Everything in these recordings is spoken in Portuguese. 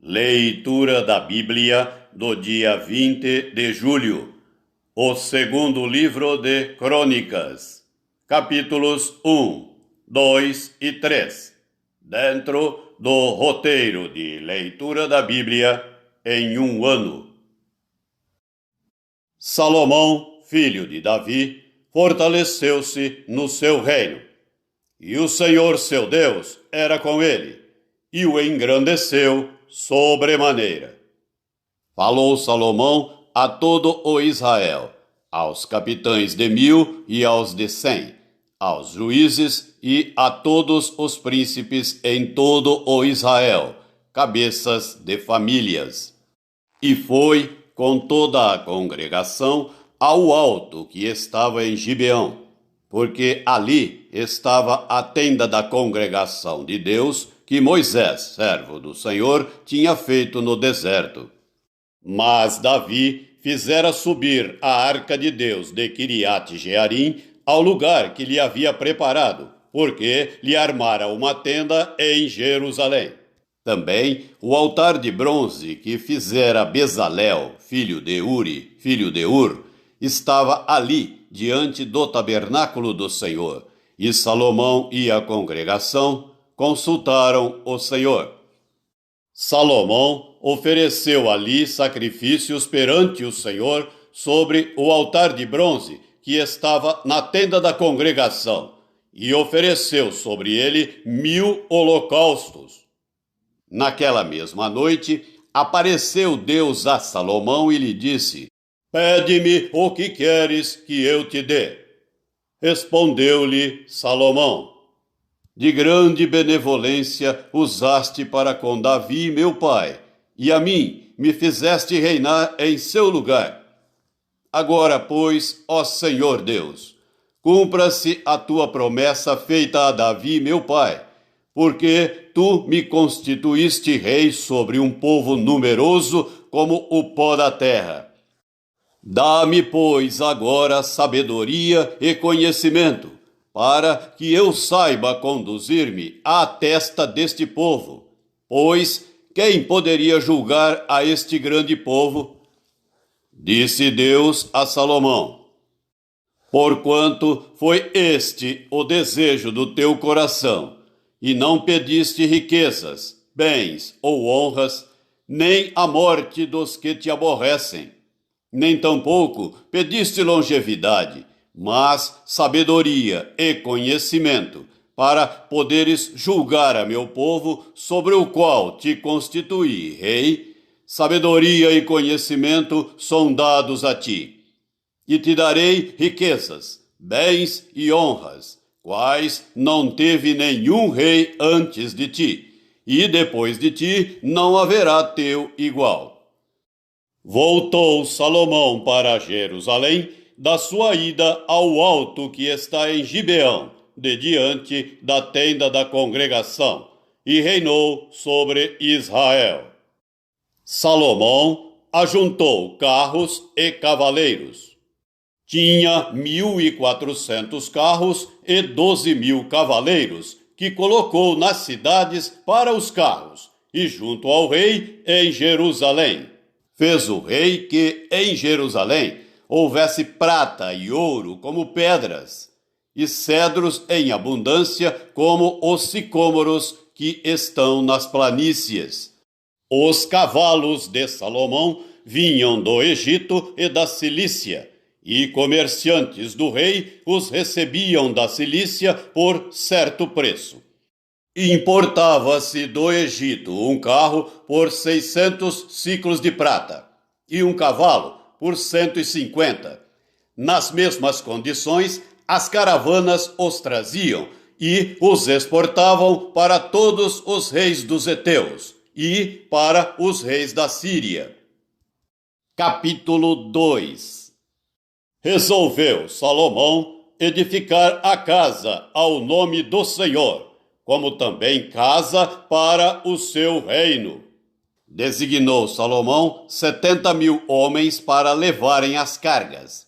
Leitura da Bíblia do dia 20 de julho, o segundo livro de Crônicas, capítulos 1, 2 e 3, dentro do roteiro de leitura da Bíblia em um ano. Salomão, filho de Davi, fortaleceu-se no seu reino, e o Senhor seu Deus era com ele, e o engrandeceu sobremaneira. Falou Salomão a todo o Israel, aos capitães de 1000 e aos de 100, aos juízes e a todos os príncipes em todo o Israel, cabeças de famílias. E foi com toda a congregação ao alto que estava em Gibeão, porque ali estava a tenda da congregação de Deus que Moisés, servo do Senhor, tinha feito no deserto. Mas Davi fizera subir a arca de Deus de Quiriate-Jearim ao lugar que lhe havia preparado, porque lhe armara uma tenda em Jerusalém. Também o altar de bronze que fizera Bezalel, filho de Uri, filho de Ur, estava ali diante do tabernáculo do Senhor, e Salomão e a congregação consultaram o Senhor. Salomão ofereceu ali sacrifícios perante o Senhor sobre o altar de bronze que estava na tenda da congregação, e ofereceu sobre ele 1000 holocaustos. Naquela mesma noite, apareceu Deus a Salomão e lhe disse: Pede-me o que queres que eu te dê. Respondeu-lhe Salomão: De grande benevolência usaste para com Davi, meu pai, e a mim me fizeste reinar em seu lugar. Agora, pois, ó Senhor Deus, cumpra-se a tua promessa feita a Davi, meu pai, porque tu me constituíste rei sobre um povo numeroso como o pó da terra. Dá-me, pois, agora sabedoria e conhecimento, para que eu saiba conduzir-me à testa deste povo, pois quem poderia julgar a este grande povo? Disse Deus a Salomão: Porquanto foi este o desejo do teu coração, e não pediste riquezas, bens ou honras, nem a morte dos que te aborrecem, nem tampouco pediste longevidade, mas sabedoria e conhecimento, para poderes julgar a meu povo, sobre o qual te constituí rei. Sabedoria e conhecimento são dados a ti. E te darei riquezas, bens e honras, quais não teve nenhum rei antes de ti, e depois de ti não haverá teu igual. Voltou Salomão para Jerusalém, da sua ida ao alto que está em Gibeão, de diante da tenda da congregação, e reinou sobre Israel. Salomão ajuntou carros e cavaleiros. Tinha 1400 carros e 12.000 cavaleiros, que colocou nas cidades para os carros, e junto ao rei em Jerusalém. Fez o rei que em Jerusalém houvesse prata e ouro como pedras, e cedros em abundância como os sicômoros que estão nas planícies. Os cavalos de Salomão vinham do Egito e da Cilícia, e comerciantes do rei os recebiam da Cilícia por certo preço. Importava-se do Egito um carro por 600 siclos de prata, e um cavalo por 150. Nas mesmas condições, as caravanas os traziam e os exportavam para todos os reis dos heteus e para os reis da Síria. Capítulo 2. Resolveu Salomão edificar a casa ao nome do Senhor, como também casa para o seu reino. Designou Salomão 70.000 homens para levarem as cargas,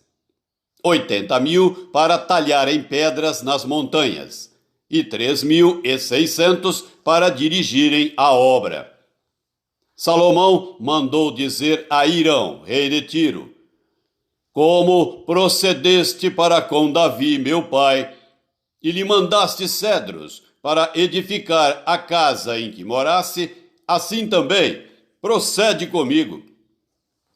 80.000 para talharem pedras nas montanhas, e 3.600 para dirigirem a obra. Salomão mandou dizer a Hirão, rei de Tiro: como procedeste para com Davi, meu pai, e lhe mandaste cedros para edificar a casa em que morasse, assim também procede comigo.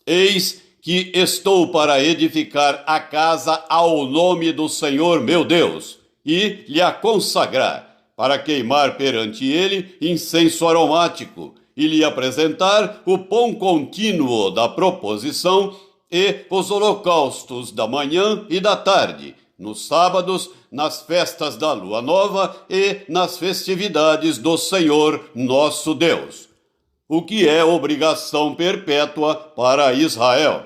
Eis que estou para edificar a casa ao nome do Senhor meu Deus, e lhe a consagrar, para queimar perante ele incenso aromático, e lhe apresentar o pão contínuo da proposição e os holocaustos da manhã e da tarde, nos sábados, nas festas da lua nova e nas festividades do Senhor nosso Deus, o que é obrigação perpétua para Israel.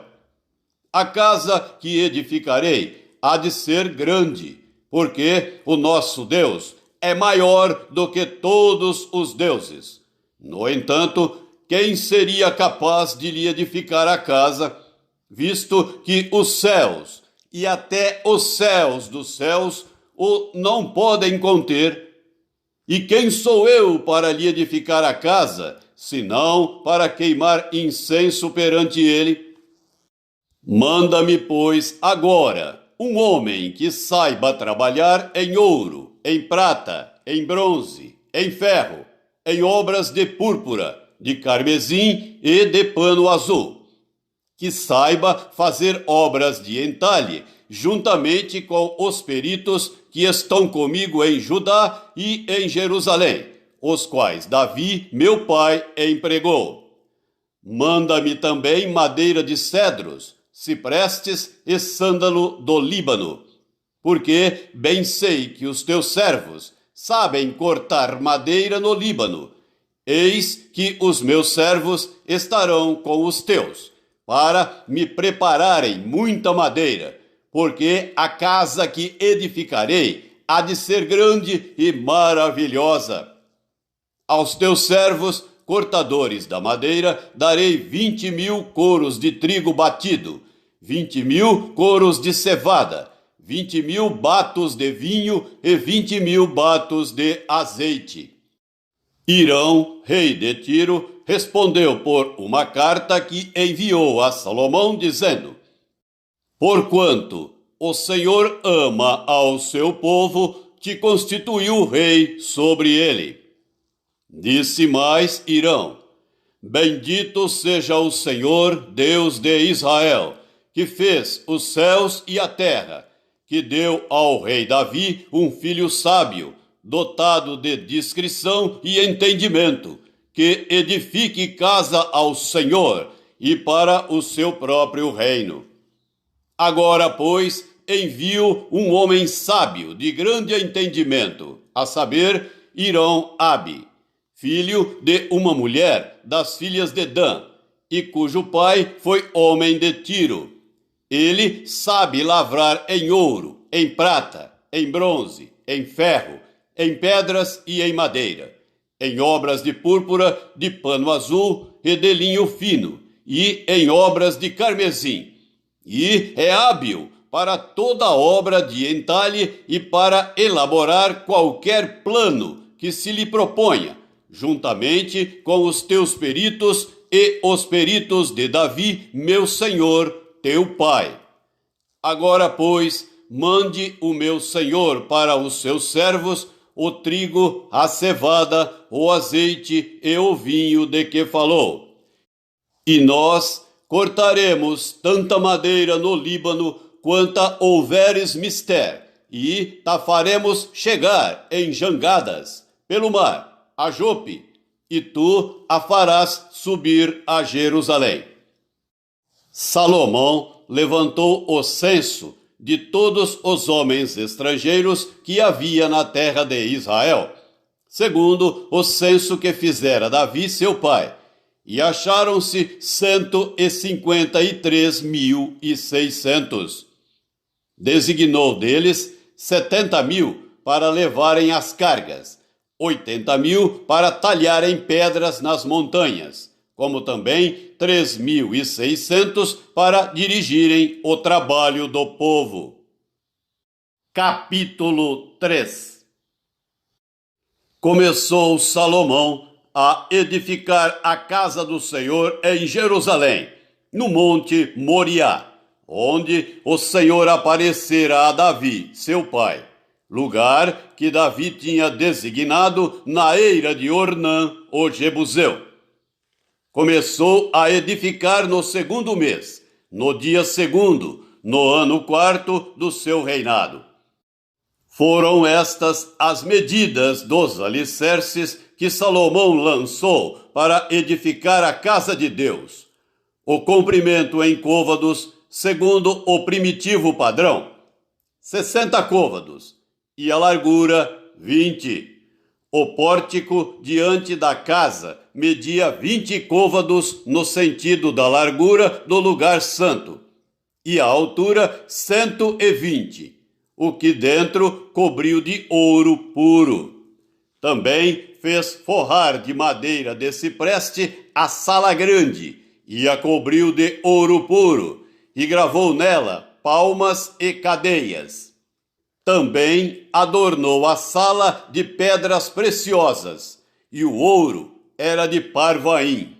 A casa que edificarei há de ser grande, porque o nosso Deus é maior do que todos os deuses. No entanto, quem seria capaz de lhe edificar a casa, visto que os céus e até os céus dos céus o não podem conter? E quem sou eu para lhe edificar a casa, senão para queimar incenso perante ele? Manda-me, pois, agora um homem que saiba trabalhar em ouro, em prata, em bronze, em ferro, em obras de púrpura, de carmesim e de pano azul, que saiba fazer obras de entalhe, juntamente com os peritos que estão comigo em Judá e em Jerusalém, os quais Davi, meu pai, empregou. Manda-me também madeira de cedros, ciprestes e sândalo do Líbano, porque bem sei que os teus servos sabem cortar madeira no Líbano. Eis que os meus servos estarão com os teus, para me prepararem muita madeira, porque a casa que edificarei há de ser grande e maravilhosa. Aos teus servos, cortadores da madeira, darei 20.000 coros de trigo batido, 20.000 coros de cevada, 20.000 batos de vinho e 20.000 batos de azeite. Hirão, rei de Tiro, respondeu por uma carta que enviou a Salomão, dizendo: porquanto o Senhor ama ao seu povo, te constituiu rei sobre ele. Disse mais Hirão: bendito seja o Senhor, Deus de Israel, que fez os céus e a terra, que deu ao rei Davi um filho sábio, dotado de discrição e entendimento, que edifique casa ao Senhor e para o seu próprio reino. Agora, pois, envio um homem sábio, de grande entendimento, a saber, Hirão-Abi, filho de uma mulher das filhas de Dan, e cujo pai foi homem de Tiro. Ele sabe lavrar em ouro, em prata, em bronze, em ferro, em pedras e em madeira, em obras de púrpura, de pano azul e de linho fino, e em obras de carmesim. E é hábil para toda obra de entalhe e para elaborar qualquer plano que se lhe proponha, juntamente com os teus peritos e os peritos de Davi, meu senhor, teu pai. Agora, pois, mande o meu senhor para os seus servos o trigo, a cevada, o azeite e o vinho de que falou. E nós cortaremos tanta madeira no Líbano quanta houveres mister, e ta faremos chegar em jangadas pelo mar a Jope, e tu a farás subir a Jerusalém. Salomão levantou o censo de todos os homens estrangeiros que havia na terra de Israel, segundo o censo que fizera Davi seu pai, e acharam-se 153.600. Designou deles 70.000 para levarem as cargas, 80.000 para talharem pedras nas montanhas, como também 3.600 para dirigirem o trabalho do povo. Capítulo 3. Começou Salomão a edificar a casa do Senhor em Jerusalém, no monte Moriá, onde o Senhor aparecera a Davi, seu pai, lugar que Davi tinha designado na eira de Ornã, o Jebuseu. Começou a edificar no 2º mês, no dia 2º, no ano 4º do seu reinado. Foram estas as medidas dos alicerces que Salomão lançou para edificar a casa de Deus. O comprimento em côvados, segundo o primitivo padrão, 60 côvados, e a largura, 20. O pórtico diante da casa media 20 côvados no sentido da largura do lugar santo, e a altura 120, o que dentro cobriu de ouro puro. Também fez forrar de madeira de cipreste a sala grande, e a cobriu de ouro puro, e gravou nela palmas e cadeias. Também adornou a sala de pedras preciosas, e o ouro era de Parvaim.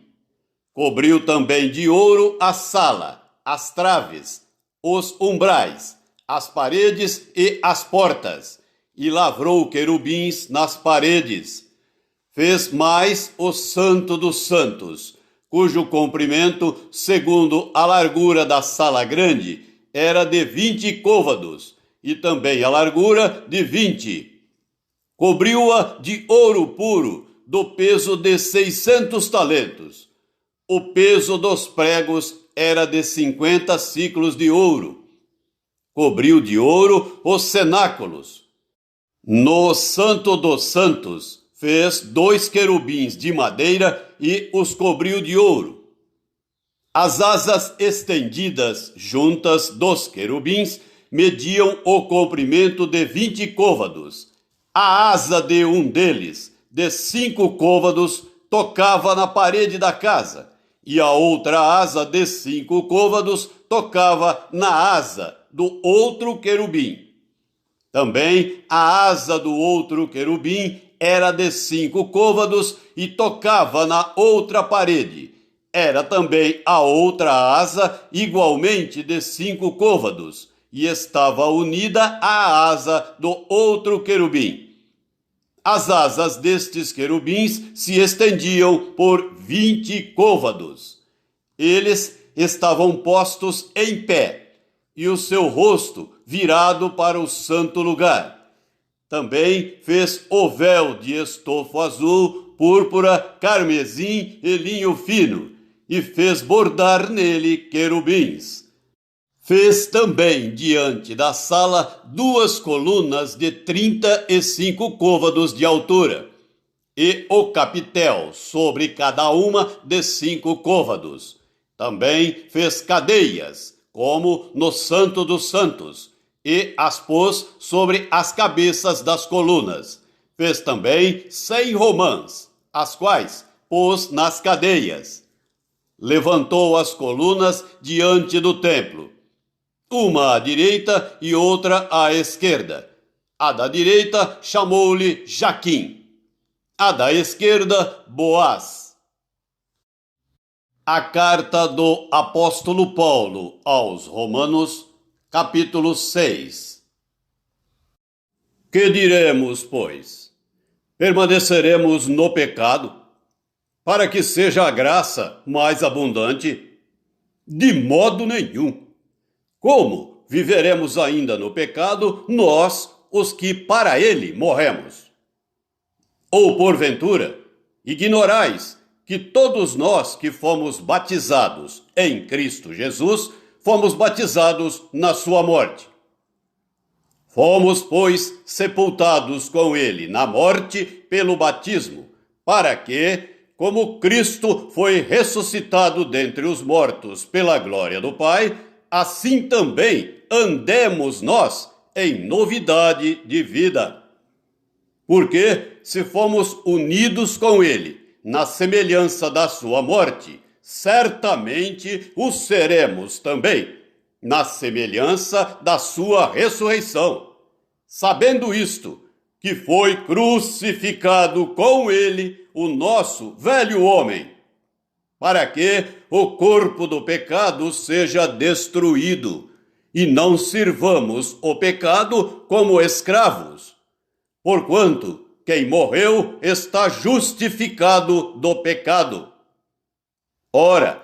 Cobriu também de ouro a sala, as traves, os umbrais, as paredes e as portas, e lavrou querubins nas paredes. Fez mais o Santo dos Santos, cujo comprimento, segundo a largura da sala grande, era de 20 côvados, e também a largura de 20. Cobriu-a de ouro puro, do peso de 600 talentos. O peso dos pregos era de 50 siclos de ouro. Cobriu de ouro os cenáculos. No Santo dos Santos, fez 2 querubins de madeira e os cobriu de ouro. As asas estendidas juntas dos querubins mediam o comprimento de 20 côvados. A asa de um deles, de 5 côvados, tocava na parede da casa, e a outra asa de 5 côvados tocava na asa do outro querubim. Também a asa do outro querubim era de 5 côvados e tocava na outra parede. Era também a outra asa igualmente de 5 côvados, e estava unida à asa do outro querubim. As asas destes querubins se estendiam por 20 côvados. Eles estavam postos em pé, e o seu rosto virado para o santo lugar. Também fez o véu de estofo azul, púrpura, carmesim e linho fino, e fez bordar nele querubins. Fez também diante da sala 2 colunas de 35 côvados de altura, e o capitel sobre cada uma de 5 côvados. Também fez cadeias, como no Santo dos Santos, e as pôs sobre as cabeças das colunas. Fez também 100 romãs, as quais pôs nas cadeias. Levantou as colunas diante do templo, uma à direita e outra à esquerda. A da direita chamou-lhe Jaquim, a da esquerda Boaz. A carta do apóstolo Paulo aos Romanos, capítulo 6. Que diremos, pois? Permaneceremos no pecado, para que seja a graça mais abundante? De modo nenhum. Como viveremos ainda no pecado, nós, os que para ele morremos? Ou, porventura, ignorais que todos nós que fomos batizados em Cristo Jesus, fomos batizados na sua morte? Fomos, pois, sepultados com ele na morte pelo batismo, para que, como Cristo foi ressuscitado dentre os mortos pela glória do Pai, assim também andemos nós em novidade de vida. Porque, se fomos unidos com ele na semelhança da sua morte, certamente o seremos também na semelhança da sua ressurreição. Sabendo isto, que foi crucificado com ele o nosso velho homem, para que o corpo do pecado seja destruído e não sirvamos o pecado como escravos. Porquanto quem morreu está justificado do pecado. Ora,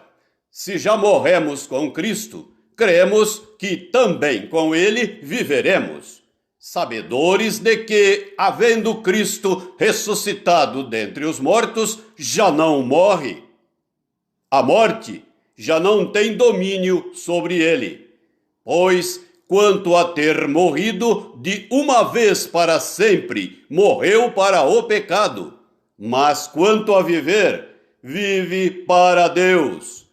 se já morremos com Cristo, cremos que também com ele viveremos, sabedores de que, havendo Cristo ressuscitado dentre os mortos, já não morre. A morte já não tem domínio sobre ele, pois, quanto a ter morrido de uma vez para sempre, morreu para o pecado, mas quanto a viver, vive para Deus.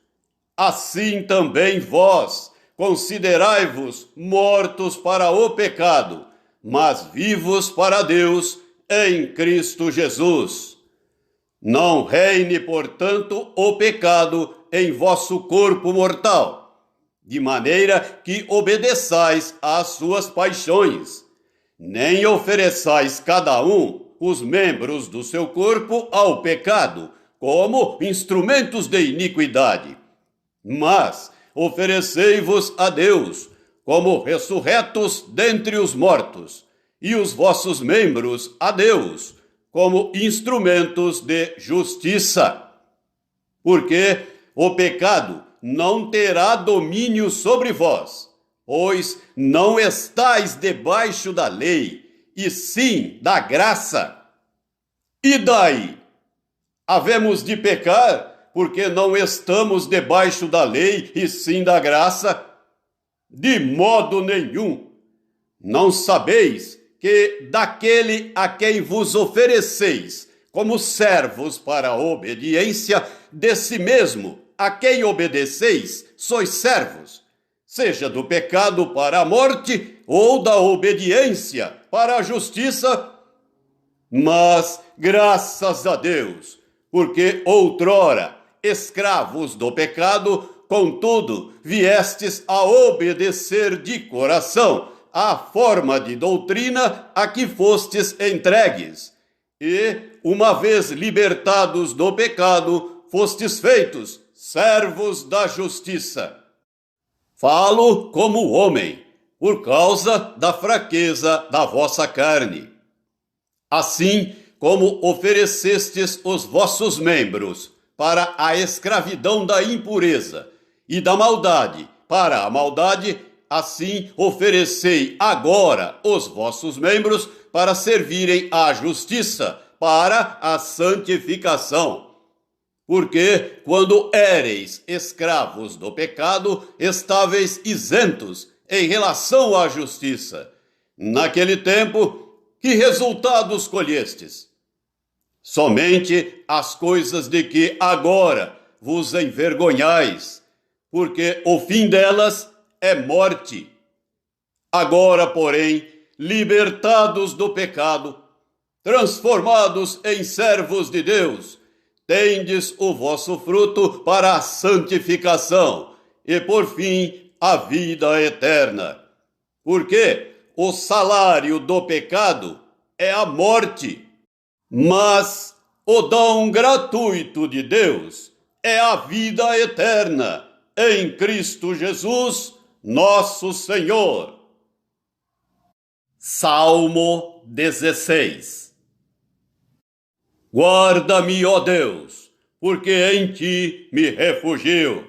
Assim também vós, considerai-vos mortos para o pecado, mas vivos para Deus em Cristo Jesus. Não reine, portanto, o pecado em vosso corpo mortal, de maneira que obedeçais às suas paixões, nem ofereçais cada um os membros do seu corpo ao pecado, como instrumentos de iniquidade, mas oferecei-vos a Deus, como ressurretos dentre os mortos, e os vossos membros a Deus, como instrumentos de justiça. Porque o pecado não terá domínio sobre vós, pois não estáis debaixo da lei, e sim da graça. E daí? Havemos de pecar porque não estamos debaixo da lei e sim da graça? De modo nenhum. Não sabeis que daquele a quem vos ofereceis como servos para a obediência, de si mesmo a quem obedeceis, sois servos, seja do pecado para a morte ou da obediência para a justiça? Mas, graças a Deus, porque outrora, escravos do pecado, contudo, viestes a obedecer de coração à forma de doutrina a que fostes entregues, e, uma vez libertados do pecado, fostes feitos servos da justiça. Falo como homem, por causa da fraqueza da vossa carne. Assim como oferecestes os vossos membros para a escravidão da impureza e da maldade para a maldade, assim oferecei agora os vossos membros para servirem à justiça, para a santificação. Porque, quando éreis escravos do pecado, estáveis isentos em relação à justiça. Naquele tempo, que resultados colhestes? Somente as coisas de que agora vos envergonhais, porque o fim delas é morte. Agora, porém, libertados do pecado, transformados em servos de Deus, tendes o vosso fruto para a santificação e, por fim, a vida eterna. Porque o salário do pecado é a morte, mas o dom gratuito de Deus é a vida eterna em Cristo Jesus, nosso Senhor. Salmo 16. Guarda-me, ó Deus, porque em ti me refugio.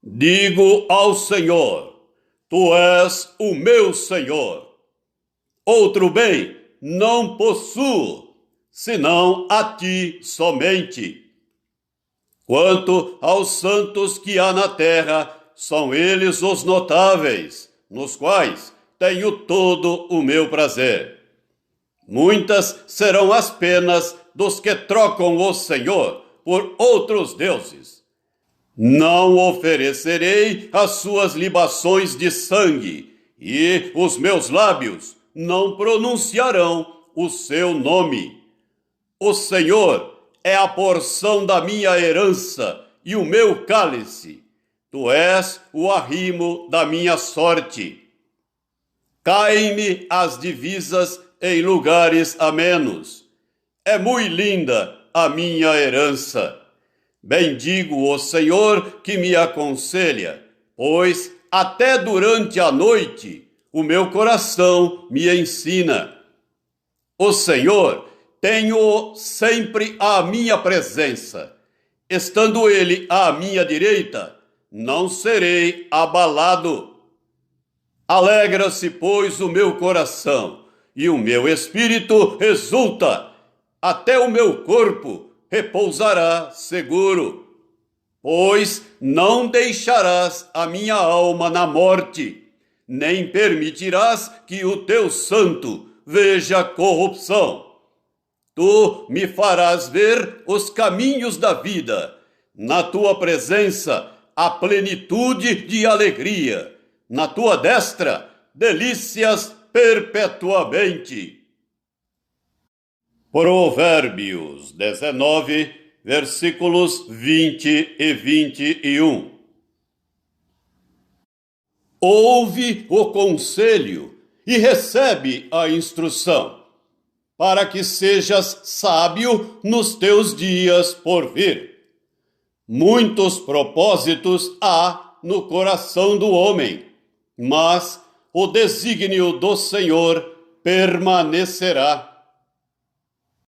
Digo ao Senhor: tu és o meu Senhor. Outro bem não possuo, senão a ti somente. Quanto aos santos que há na terra, são eles os notáveis, nos quais tenho todo o meu prazer. Muitas serão as penas dos que trocam o Senhor por outros deuses. Não oferecerei as suas libações de sangue, e os meus lábios não pronunciarão o seu nome. O Senhor é a porção da minha herança e o meu cálice. Tu és o arrimo da minha sorte. Caem-me as divisas em lugares amenos. É muito linda a minha herança. Bendigo o Senhor que me aconselha, pois até durante a noite o meu coração me ensina. O Senhor tenho sempre à minha presença. Estando Ele à minha direita, não serei abalado. Alegra-se, pois, o meu coração, e o meu espírito exulta. Até o meu corpo repousará seguro. Pois não deixarás a minha alma na morte, nem permitirás que o teu santo veja corrupção. Tu me farás ver os caminhos da vida. Na tua presença, a plenitude de alegria. Na tua destra, delícias perpetuamente. Provérbios 19, versículos 20 e 21. Ouve o conselho e recebe a instrução, para que sejas sábio nos teus dias por vir. Muitos propósitos há no coração do homem, mas o desígnio do Senhor permanecerá.